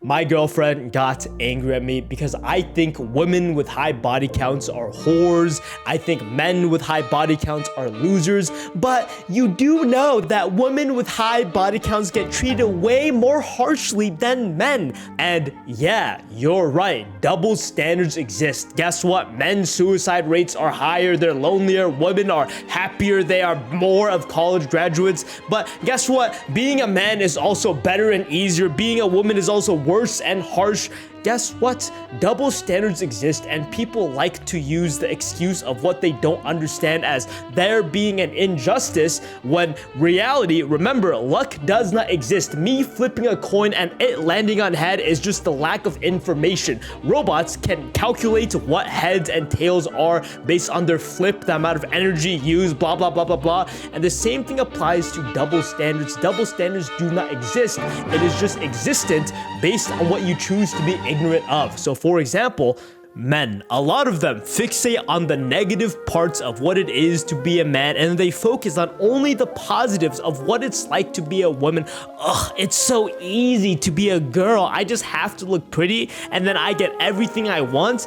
My girlfriend got angry at me because I think women with high body counts are whores. I think men with high body counts are losers. But you do know that women with high body counts get treated way more harshly than men. And yeah, you're right. Double standards exist. Guess what? Men's suicide rates are higher. They're lonelier. Women are happier. They are more of college graduates. But guess what? Being a man is also better and easier. Being a woman is also worse and harsh. Guess what? Double standards exist, and people like to use the excuse of what they don't understand as there being an injustice, when reality, remember, luck does not exist. Me flipping a coin and it landing on head is just the lack of information. Robots can calculate what heads and tails are based on their flip, the amount of energy used, blah, blah, blah, blah, blah. And the same thing applies to double standards. Double standards do not exist. It is just existent based on what you choose to be ignorant of. So for example, men, a lot of them fixate on the negative parts of what it is to be a man, and they focus on only the positives of what it's like to be a woman. Ugh, it's so easy to be a girl. I just have to look pretty and then I get everything I want.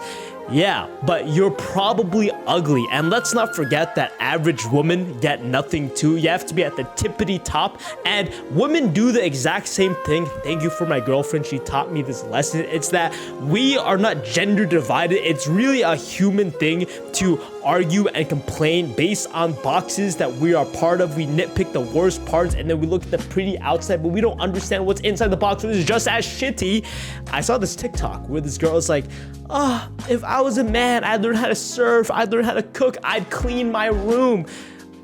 Yeah, but you're probably ugly, and let's not forget that average women get nothing too. You have to be at the tippity top, and women do the exact same thing. Thank you for my girlfriend, she taught me this lesson. It's that we are not gender divided. It's really a human thing to argue and complain based on boxes that we are part of. We nitpick the worst parts, and then we look at the pretty outside, but we don't understand what's inside the box, which is just as shitty. I saw this TikTok where this girl is like, oh, if I was a man, I'd learn how to surf, I'd learn how to cook, I'd clean my room.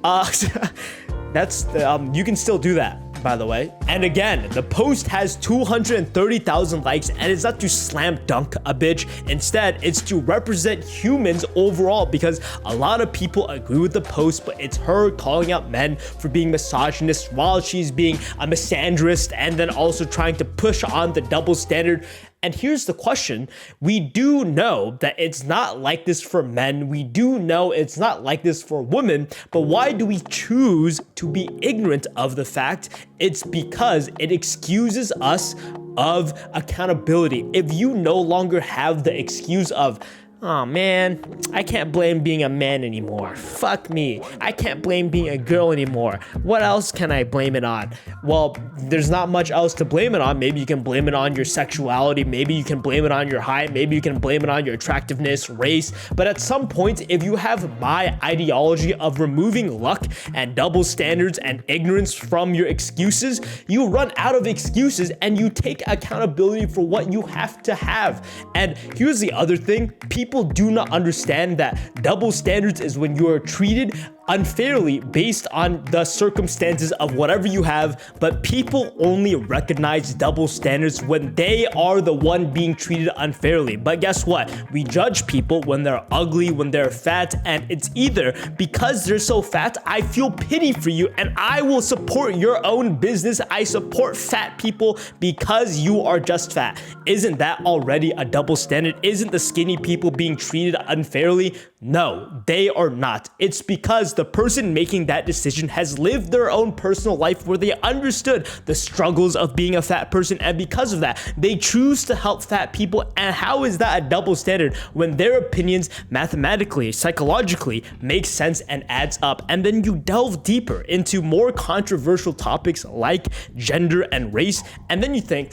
That's you can still do that, by the way. And again, the post has 230,000 likes, and it's not to slam dunk a bitch. Instead, it's to represent humans overall, because a lot of people agree with the post, but it's her calling out men for being misogynist while she's being a misandrist, and then also trying to push on the double standard. And here's the question. We do know that it's not like this for men. We do know it's not like this for women. But why do we choose to be ignorant of the fact? It's because it excuses us of accountability. If you no longer have the excuse of, oh man, I can't blame being a man anymore. Fuck me. I can't blame being a girl anymore. What else can I blame it on? Well, there's not much else to blame it on. Maybe you can blame it on your sexuality. Maybe you can blame it on your height. Maybe you can blame it on your attractiveness, race. But at some point, if you have my ideology of removing luck and double standards and ignorance from your excuses, you run out of excuses and you take accountability for what you have to have. And here's the other thing. People do not understand that double standards is when you are treated unfairly based on the circumstances of whatever you have, but people only recognize double standards when they are the one being treated unfairly. But guess what? We judge people when they're ugly, when they're fat, and it's either because they're so fat, I feel pity for you and I will support your own business. I support fat people because you are just fat. Isn't that already a double standard? Isn't the skinny people being treated unfairly? No, they are not. It's because the person making that decision has lived their own personal life where they understood the struggles of being a fat person, and because of that, they choose to help fat people. And how is that a double standard when their opinions mathematically, psychologically make sense and adds up? And then you delve deeper into more controversial topics like gender and race, and then you think,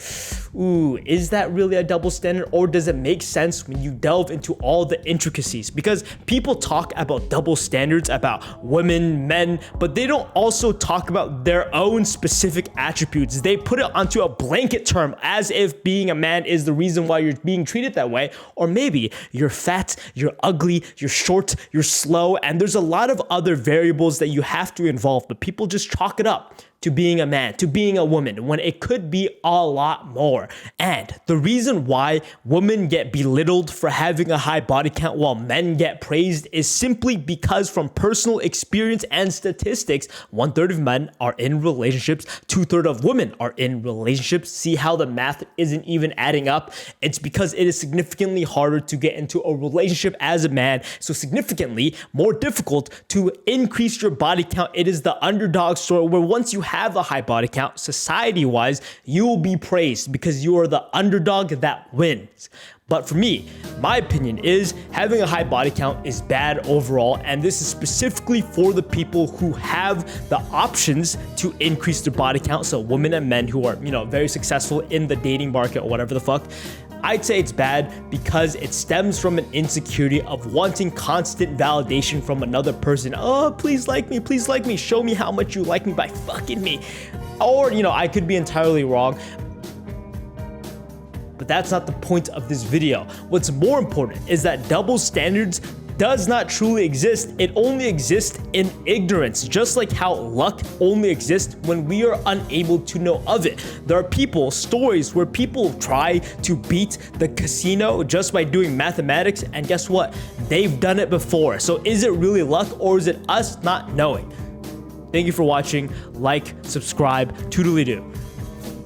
ooh, is that really a double standard, or does it make sense when you delve into all the intricacies? Because people talk about double standards about women, men, but they don't also talk about their own specific attributes. They put it onto a blanket term as if being a man is the reason why you're being treated that way. Or maybe you're fat, you're ugly, you're short, you're slow, and there's a lot of other variables that you have to involve, but people just chalk it up to being a man, to being a woman, when it could be a lot more. And the reason why women get belittled for having a high body count while men get praised is simply because from personal experience and statistics, 1/3 of men are in relationships, 2/3 of women are in relationships. See how the math isn't even adding up? It's because it is significantly harder to get into a relationship as a man, so significantly more difficult to increase your body count. It is the underdog story where once you have a high body count, society-wise, you will be praised because you are the underdog that wins. But for me, my opinion is having a high body count is bad overall, and this is specifically for the people who have the options to increase their body count. So women and men who are, very successful in the dating market or whatever the fuck. I'd say it's bad because it stems from an insecurity of wanting constant validation from another person. Oh, please like me, show me how much you like me by fucking me. Or, I could be entirely wrong. But that's not the point of this video. What's more important is that double standards does not truly exist. It only exists in ignorance, just like how luck only exists when we are unable to know of it. There are stories where people try to beat the casino just by doing mathematics, and guess what? They've done it before. So is it really luck, or is it us not knowing? Thank you for watching. Like, subscribe, toodly-doo.